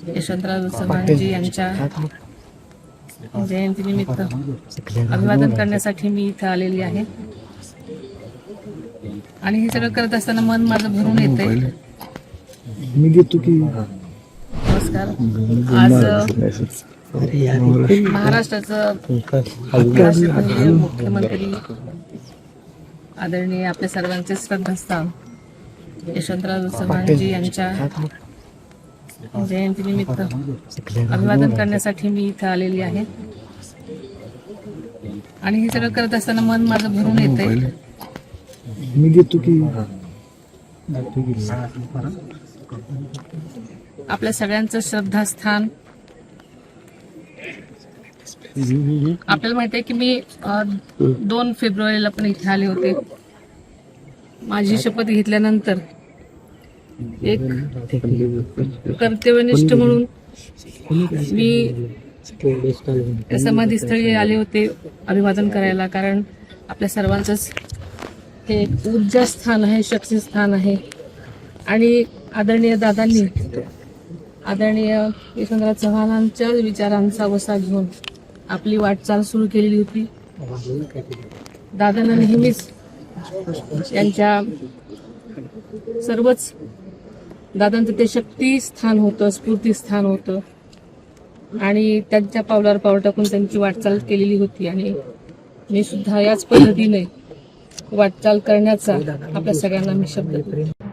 यशवंतराव चव्हाणजी यांच्या जयंतीनिमित्त अभिवादन करण्यासाठी मी इथं आलेली आहे आणि हे सगळं करत असताना मन माझं भरून येतंय. नमस्कार. आज महाराष्ट्राचं मुख्यमंत्री आदरणीय आपल्या सर्वांचे श्रद्धास्थान यशवंतराव चव्हाणजी यांच्या जयंतीनिमित्त अभिवादन करण्यासाठी मी इथं आलेली आहे आणि हे सगळं करत असताना मन माझं भरून येतंय. आपल्या सगळ्यांचं श्रद्धास्थान. आपल्याला माहिती आहे की मी 2 फेब्रुवारीला पण इथे आले होते. माझी शपथ घेतल्यानंतर एक कर्तव्यनिष्ठ म्हणून मी समाधीस्थळी आले होते अभिवादन करायला, कारण आपल्या सर्वांचंच हे एक ऊर्जा स्थान आहे, शक्ती स्थान आहे आणि आदरणीय दादांनी आदरणीय यशवंतराव चव्हाणांच्या विचारांचा वसा घेऊन आपली वाटचाल सुरू केलेली होती. दादांना नेहमीच यांच्या सर्वच दादांचं ते शक्ती स्थान होतं, स्फूर्ती स्थान होतं आणि त्यांच्या पावलावर पाऊल टाकून त्यांची वाटचाल केलेली होती आणि मी सुद्धा याच पद्धतीने वाटचाल करण्याचा आपल्या सगळ्यांना मी शब्द देतो.